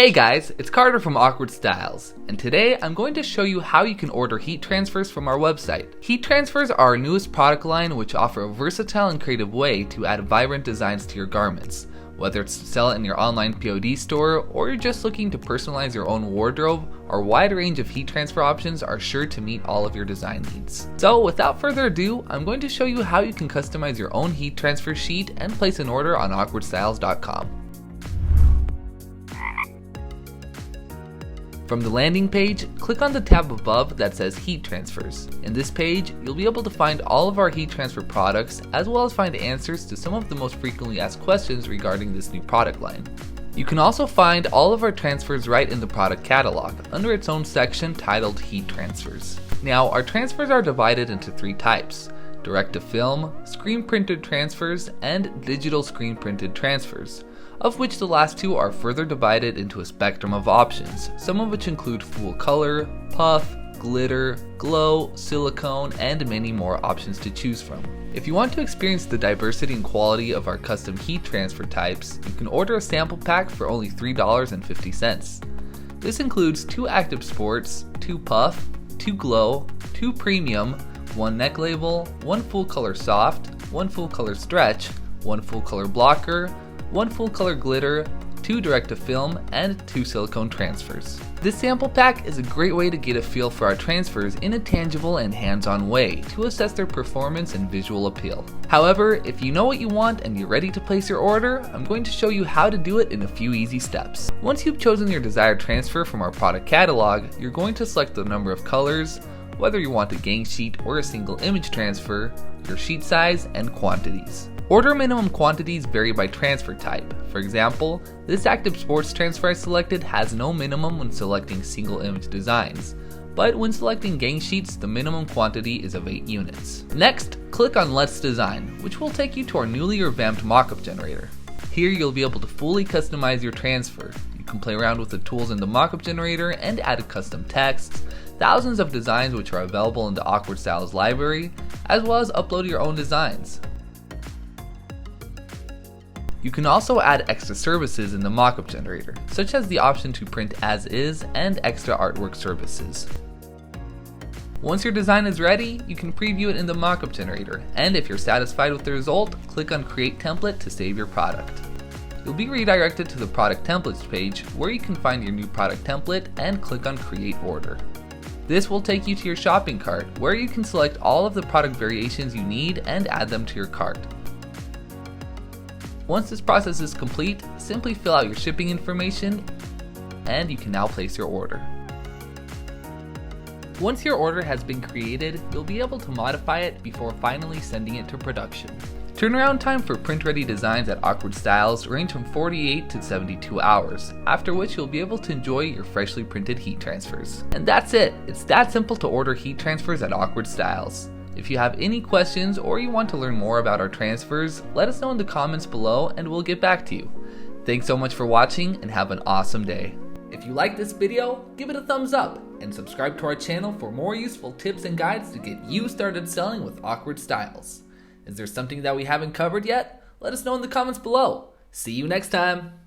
Hey guys, it's Carter from Awkward Styles, and today I'm going to show you how you can order heat transfers from our website. Heat transfers are our newest product line which offer a versatile and creative way to add vibrant designs to your garments. Whether it's to sell it in your online POD store or you're just looking to personalize your own wardrobe, our wide range of heat transfer options are sure to meet all of your design needs. So without further ado, I'm going to show you how you can customize your own heat transfer sheet and place an order on awkwardstyles.com. From the landing page, click on the tab above that says Heat Transfers. In this page, you'll be able to find all of our heat transfer products, as well as find answers to some of the most frequently asked questions regarding this new product line. You can also find all of our transfers right in the product catalog, under its own section titled Heat Transfers. Now, our transfers are divided into three types: direct-to-film, screen-printed transfers, and digital screen-printed transfers, of which the last two are further divided into a spectrum of options, some of which include full color, puff, glitter, glow, silicone, and many more options to choose from. If you want to experience the diversity and quality of our custom heat transfer types, you can order a sample pack for only $3.50. This includes 2 active sports, 2 puff, 2 glow, 2 premium, 1 neck label, 1 full color soft, 1 full color stretch, 1 full color blocker, 1 full color glitter, 2 direct-to-film, and 2 silicone transfers. This sample pack is a great way to get a feel for our transfers in a tangible and hands-on way to assess their performance and visual appeal. However, if you know what you want and you're ready to place your order, I'm going to show you how to do it in a few easy steps. Once you've chosen your desired transfer from our product catalog, you're going to select the number of colors, whether you want a gang sheet or a single image transfer, your sheet size, and quantities. Order minimum quantities vary by transfer type. For example, this active sports transfer I selected has no minimum when selecting single image designs, but when selecting gang sheets, the minimum quantity is of 8 units. Next, click on Let's Design, which will take you to our newly revamped mockup generator. Here you'll be able to fully customize your transfer. You can play around with the tools in the mockup generator and add custom texts, thousands of designs which are available in the Awkward Styles library, as well as upload your own designs. You can also add extra services in the mockup generator, such as the option to print as is and extra artwork services. Once your design is ready, you can preview it in the mockup generator, and if you're satisfied with the result, click on Create Template to save your product. You'll be redirected to the Product Templates page, where you can find your new product template and click on Create Order. This will take you to your shopping cart, where you can select all of the product variations you need and add them to your cart. Once this process is complete, simply fill out your shipping information and you can now place your order. Once your order has been created, you'll be able to modify it before finally sending it to production. Turnaround time for print-ready designs at Awkward Styles range from 48 to 72 hours, after which you'll be able to enjoy your freshly printed heat transfers. And that's it! It's that simple to order heat transfers at Awkward Styles. If you have any questions or you want to learn more about our transfers, let us know in the comments below and we'll get back to you. Thanks so much for watching and have an awesome day. If you like this video, give it a thumbs up and subscribe to our channel for more useful tips and guides to get you started selling with Awkward Styles. Is there something that we haven't covered yet? Let us know in the comments below. See you next time.